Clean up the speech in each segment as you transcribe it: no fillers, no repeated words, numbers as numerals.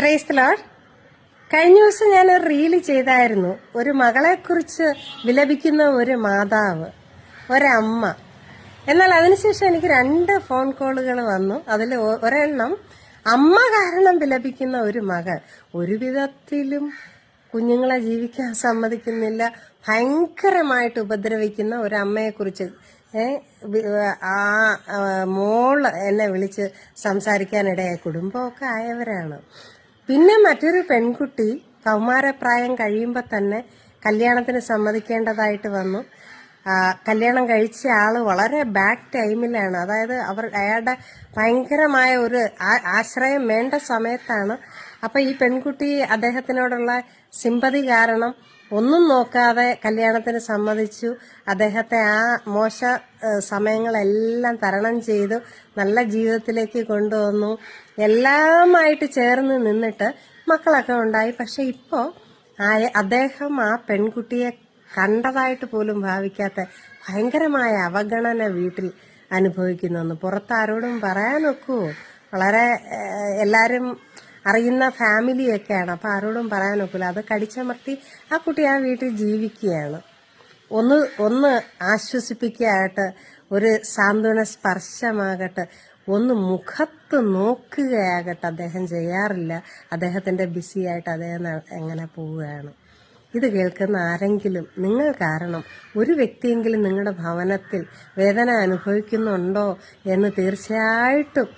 Praise the Lord. കഴിഞ്ഞ ദിവസം ഞാനൊരു റീല് ചെയ്തായിരുന്നു. ഒരു മകളെക്കുറിച്ച് വിലപിക്കുന്ന ഒരു മാതാവ്, ഒരമ്മ. എന്നാൽ അതിനുശേഷം എനിക്ക് 2 ഫോൺ കോളുകൾ വന്നു. അതിൽ ഒരെണ്ണം അമ്മ കാരണം വിലപിക്കുന്ന ഒരു മകൾ. ഒരു വിധത്തിലും കുഞ്ഞുങ്ങളെ ജീവിക്കാൻ സമ്മതിക്കുന്നില്ല, ഭയങ്കരമായിട്ട് ഉപദ്രവിക്കുന്ന ഒരു അമ്മയെക്കുറിച്ച് ആ മോള് എന്നെ വിളിച്ച് സംസാരിക്കാനിടയായി. കുടുംബമൊക്കെ ആയവരാണ്. പിന്നെ മറ്റൊരു പെൺകുട്ടി കൗമാരപ്രായം കഴിയുമ്പോൾ തന്നെ കല്യാണത്തിന് സമ്മതിക്കേണ്ടതായിട്ട് വന്നു. കല്യാണം കഴിച്ച ആള് വളരെ ബാഡ് ടൈമിലാണ്. അതായത് അയാളുടെ ഭയങ്കരമായ ഒരു ആശ്രയം വേണ്ട സമയത്താണ്. അപ്പൊ ഈ പെൺകുട്ടി അദ്ദേഹത്തിനോടുള്ള സിമ്പതി കാരണം ഒന്നും നോക്കാതെ കല്യാണത്തിന് സമ്മതിച്ചു. അദ്ദേഹത്തെ ആ മോശ സമയങ്ങളെല്ലാം തരണം ചെയ്തു നല്ല ജീവിതത്തിലേക്ക് കൊണ്ടുവന്നു. എല്ലാമായിട്ട് ചേർന്ന് നിന്നിട്ട് മക്കളൊക്കെ ഉണ്ടായി. പക്ഷെ ഇപ്പോ അദ്ദേഹം ആ പെൺകുട്ടിയെ കണ്ടതായിട്ട് പോലും ഭാവിക്കാത്ത ഭയങ്കരമായ അവഗണന വീട്ടിൽ അനുഭവിക്കുന്നു. പുറത്താരോടും പറയാനൊക്കുവോ? വളരെ എല്ലാരും അറിയുന്ന ഫാമിലിയൊക്കെയാണ്. അപ്പൊ ആരോടും പറയാനൊക്കില്ല. അത് കടിച്ചമർത്തി ആ കുട്ടി ആ വീട്ടിൽ ജീവിക്കുകയാണ്. ഒന്ന് ആശ്വസിപ്പിക്കുകയാകട്ടെ, ഒരു സാന്ത്വന സ്പർശമാകട്ടെ, ഒന്ന് മുഖത്ത് നോക്കുകയാകട്ടെ അദ്ദേഹം ചെയ്യാറില്ല. അദ്ദേഹത്തിന്റെ ബിസിയായിട്ട് അദ്ദേഹം എങ്ങനെ പോവുകയാണ്. ഇത് കേൾക്കുന്ന ആരെങ്കിലും നിങ്ങൾ കാരണം ഒരു വ്യക്തിയെങ്കിലും നിങ്ങളുടെ ഭവനത്തിൽ വേദന അനുഭവിക്കുന്നുണ്ടോ എന്ന് തീർച്ചയായിട്ടും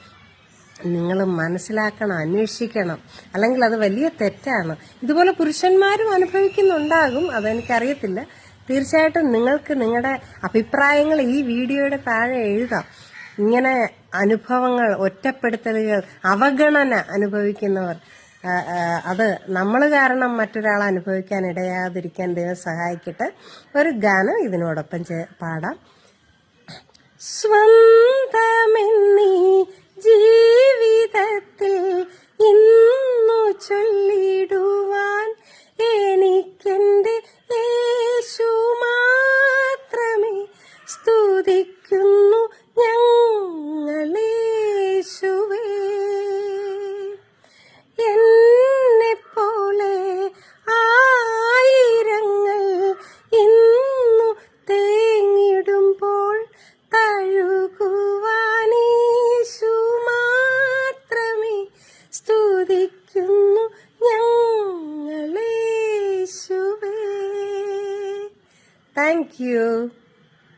നിങ്ങൾ മനസ്സിലാക്കണം, അന്വേഷിക്കണം. അല്ലെങ്കിൽ അത് വലിയ തെറ്റാണ്. ഇതുപോലെ പുരുഷന്മാരും അനുഭവിക്കുന്നുണ്ടാകും, അതെനിക്കറിയത്തില്ല. തീർച്ചയായിട്ടും നിങ്ങൾക്ക് നിങ്ങളുടെ അഭിപ്രായങ്ങൾ ഈ വീഡിയോയുടെ താഴെ എഴുതാം. ഇങ്ങനെ അനുഭവങ്ങൾ, ഒറ്റപ്പെടുത്തലുകൾ, അവഗണന അനുഭവിക്കുന്നവർ, അത് നമ്മൾ കാരണം മറ്റൊരാൾ അനുഭവിക്കാൻ ഇടയാതിരിക്കാൻ ദൈവം സഹായിക്കട്ടെ. ഒരു ഗാനം ഇതിനോടൊപ്പം പാടാം. സ്വന്തമെന്നീ